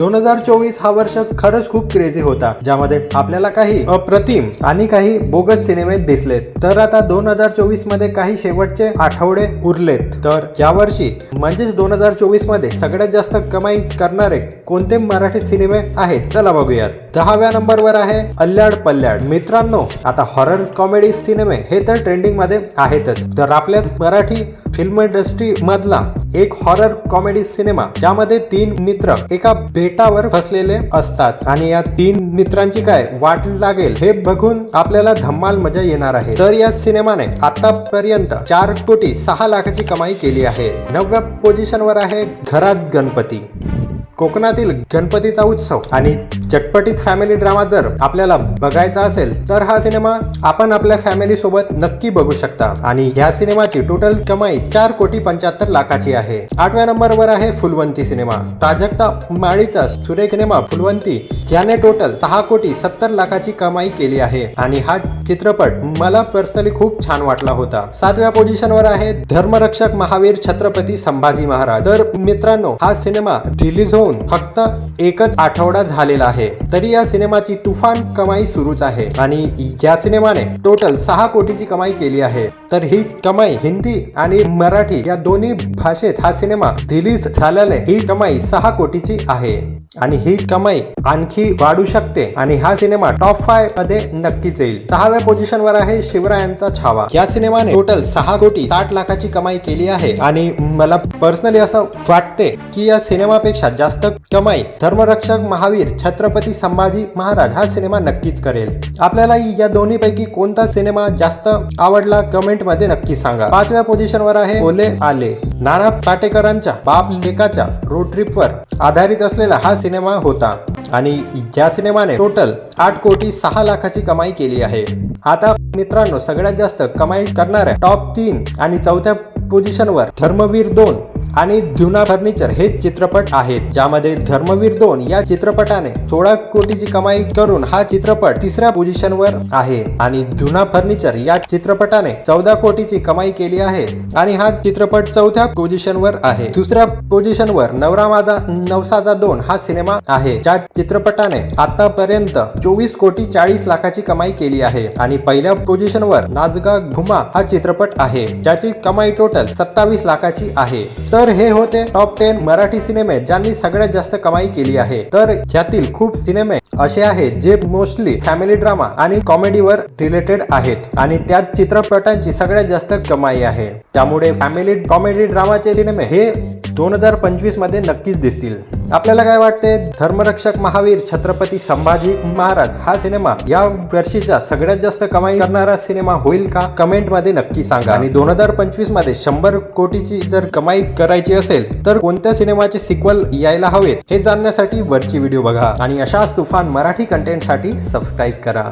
2024 हा वर्ष खरंच खूप क्रेझी होता, ज्यामध्ये आपल्याला काही अप्रतिम आणि काही बोगस सिनेमे दिसलेत. तर आता 2024 मध्ये काही शेवटचे आठवडे उरलेत. तर यावर्षी म्हणजेच 2024 मध्ये सगळ्यात जास्त कमाई करणारे कोणते मराठी सिनेमे आहेत, चला बघूयात. 10व्या नंबरवर आहे अल्ल्याड पल्ल्याड. मित्रांनो, आता हॉरर कॉमेडी सिनेमे हे तर ट्रेंडिंग मध्ये आहेतच. तर आपल्याच मराठी फिल्म इंडस्ट्री मधला एक हॉरर कॉमेडी सिनेमा, ज्यामध्ये 3 मित्र एका बेटावर फसलेले असतात आणि या 3 मित्रांची काय वाट लागेल हे बघून आपल्याला धम्माल मजा येणार आहे. तर या सिनेमाने आतापर्यंत 4 कोटी 6 लाखाची कमाई केली आहे. 9व्या पोझिशनवर आहे घरात गणपती. कोकणातील गणपतीचा उत्सव आणि चटपटीत फॅमिली ड्रामा जर आपल्याला बघायचा असेल तर हा सिनेमा आपण आपल्या फॅमिली सोबत नक्की बघू शकता. आणि या सिनेमाची टोटल कमाई 4 कोटी 75 लाखाची आहे. 8व्या नंबरवर आहे फुलवंती सिनेमा. प्राजक्ता माळीचा सुरेख सिनेमा फुलवंती याने टोटल 6 कोटी 70 लाखाची कमाई केली आहे आणि हा चित्रपट मला पर्सनली खूप छान वाटला होता. 7व्या पोझिशनवर आहे धर्मरक्षक महावीर छत्रपती संभाजी महाराज. तर मित्रांनो, हा सिनेमा रिलीज होऊन फक्त एकच आठवडा झालेला आहे, तरी या सिनेमाची तुफान कमाई सुरूच आहे आणि या सिनेमाने टोटल 6 कोटीची कमाई केली आहे. तर ही कमाई हिंदी आणि मराठी या दोन्ही भाषेत हा सिनेमा रिलीज झाल्याने ही कमाई 6 कोटीची आहे आणि ही कमाई आणखी वाढू शकते आणि हा सिनेमा टॉप 5 मध्ये नक्कीच येईल. 6व्या पोझिशनवर आहे शिवरायांचा छावा. या सिनेमाने टोटल 6 कोटी 60 लाखाची कमाई केली आहे आणि मला पर्सनली असं वाटते की या सिनेमापेक्षा जास्त कमाई धर्मरक्षक महावीर छत्रपती संभाजी महाराज हा सिनेमा नक्कीच करेल. आपल्याला या दोन्हीपैकी कोणता सिनेमा जास्त आवडला कमेंट मध्ये नक्की सांगा. 5व्या पोझिशनवर आहे ओले आले. नाना पाटेकरांच्या बाप लेकाच्या रोड ट्रिपवर आधारित असलेला हा सिनेमा होता आणि या सिनेमाने टोटल 8 कोटी 6 लाखाची कमाई केली आहे. आता मित्रांनो, सगळ्यात जास्त कमाई करणाऱ्या टॉप 3 आणि 4थ्या पोझिशनवर धर्मवीर 2 आणि ध्युना फर्निचर हे चित्रपट आहेत, ज्यामध्ये धर्मवीर 2 या चित्रपटाने 16 कोटीची कमाई करून हा चित्रपट 3ऱ्या पोझिशनवर आहे आणि ध्युना फर्निचर या चित्रपटाने 14 कोटीची कमाई केली आहे आणि हा चित्रपट 4थ्या पोझिशनवर आहे. 2ऱ्या पोझिशनवर नवरा माझा नवसाचा 2 हा सिनेमा आहे, ज्या चित्रपटाने आतापर्यंत 24 कोटी 40 लाखाची कमाई केली आहे आणि पहिल्या पोझिशनवर नाचगा घुमा हा चित्रपट आहे, ज्याची कमाई टोटल 27 लाखाची आहे. तर हे होते टॉप 10 मराठी सिनेमे ज्यांनी सगळ्यात जास्त कमाई केली आहे. तर यातील खूप सिनेमे असे आहेत जे मोस्टली फॅमिली ड्रामा आणि कॉमेडीवर रिलेटेड आहेत आणि त्या चित्रपटांची सगळ्यात जास्त कमाई आहे. त्यामुळे फॅमिली कॉमेडी ड्रामाचे सिनेमे हे 2025 मध्ये नक्कीच दिसतील. आपल्याला काय वाटते, धर्मरक्षक महावीर छत्रपती संभाजी महाराज हा सिनेमा या वर्षीचा सगळ्यात जास्त कमाई करणारा सिनेमा होईल का? कमेंट मध्ये नक्की सांगा. आणि 2025 मध्ये 100 कोटीची जर कमाई करायची असेल तर कोणत्या सिनेमाचे सिक्वल यायला हवेत हे जाणण्यासाठी वरची व्हिडिओ बघा आणि अशाच तुफान मराठी कंटेंट साठी सबस्क्राईब करा.